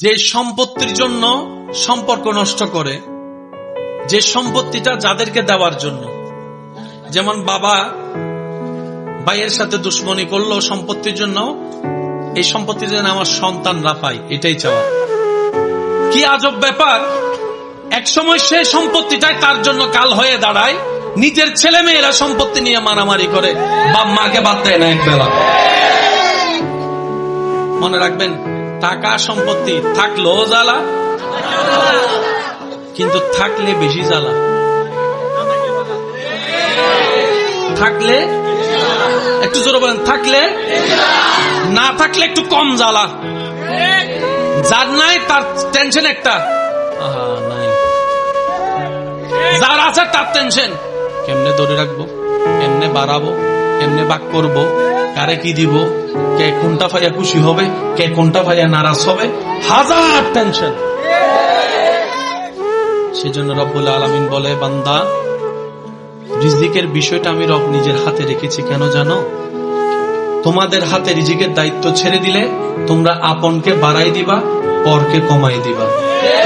যে সম্পত্তির জন্য সম্পর্ক নষ্ট করে, যে সম্পত্তিটা যাদেরকে দেওয়ার জন্য, যেমন বাবা ভাইয়ের সাথে দুশ্মনী করলো সম্পত্তির জন্য, এই সম্পত্তি যেন আমার সন্তানরা পায়, এটাই চাওয়া। কি আজব ব্যাপার! এক সময় সে সম্পত্তিটাই তার জন্য কাল হয়ে দাঁড়ায়, নিজের ছেলে মেয়েরা সম্পত্তি নিয়ে মারামারি করে, বাপ মাকে বাদ দেয় না এক বেলা। মনে রাখবেন, টাকা সম্পত্তি থাকলেও জ্বালা, কিন্তু থাকলে বেশি জ্বালা। থাকলে একটু জোরে বলেন, থাকলে, না থাকলে একটু কম জ্বালা। যার নাই তার টেনশন একটা, নাই। যার আছে তার টেনশন, কেমনে ধরে রাখবো, কেমনে বাড়াবো, কেমনে বাক করবো, কারে কি দিব, কে কোনটা ভাইয়া খুশি হবে, কে কোনটা ভাইয়া নারাজ হবে, হাজার টেনশন। সেজন্য রব্বুল আলামিন বলে, বান্দা, রিজিকের বিষয়টা আমি রব নিজের হাতে রেখেছি। কেন জানো? তোমাদের হাতে রিজিকের দায়িত্ব ছেড়ে দিলে তোমরা আপনকে বাড়াই দিবা, পরকে কমাই দিবা,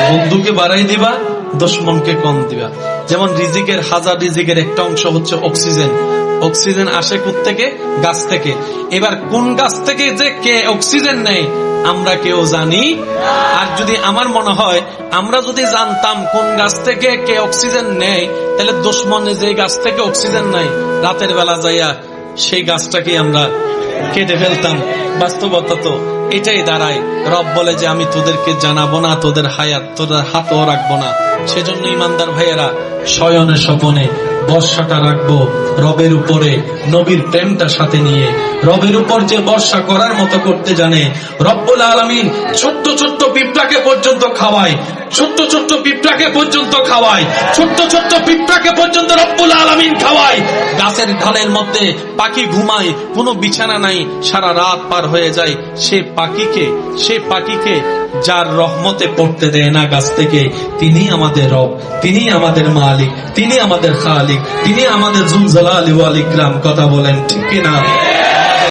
বন্ধুকে বাড়াই দিবা, দুশমনকে কম দিবা। যেমন রিজিকের হাজার রিজিকের একটা অংশ হচ্ছে অক্সিজেন। অক্সিজেন আসে কোত্থেকে? গাছ থেকে। এবার কোন গাছ থেকে যে কে অক্সিজেন নেয় আমরা কেউ জানি? আর যদি আমার মনে হয় আমরা যদি জানতাম কোন গাছ থেকে কে অক্সিজেন নেয়, তাহলে দুশমনে যে গাছ থেকে অক্সিজেন নেয় রাতের বেলা যাইয়া সেই গাছটাকে আমরা কেটে ফেলতাম। বাস্তবতা তো এটাই দাঁড়ায়। রব বলে যে আমি তোদেরকে জানাবো না, তোদের হায়াত তোদের হাতও রাখবো না। সেজন্য ইমানদার ভাইয়েরা, শয়নে স্বপনে বর্ষাটা রাখবো রবের উপরে, নবীর প্রেমটা সাথে নিয়ে। রবের উপর যে বর্ষা করার মতো করতে জানে, রব্বুল আলামিন ছোট্ট ছোট্ট পিঁপড়াকে পর্যন্ত খাওয়ায়, ছোট্ট ছোট্ট পিঁপড়াকে পর্যন্ত খাওয়ায়, ছোট্ট ছোট্ট পিঁপড়াকে পর্যন্ত রব্বুল আলামিন খাওয়ায়। গাছের ঢালের মধ্যে পাখি ঘুমায়, কোনো বিছানা নাই, সারা রাত পার হয়ে যায়। সে পাখিকে যার রহমতে পড়তে দেয় না গাছ থেকে, তিনি আমাদের রব, তিনি আমাদের মালিক, তিনি আমাদের খালিক, তিনি আমাদের যুল জালালি ওয়াল ইকরাম। কথা বলেন ঠিক কিনা?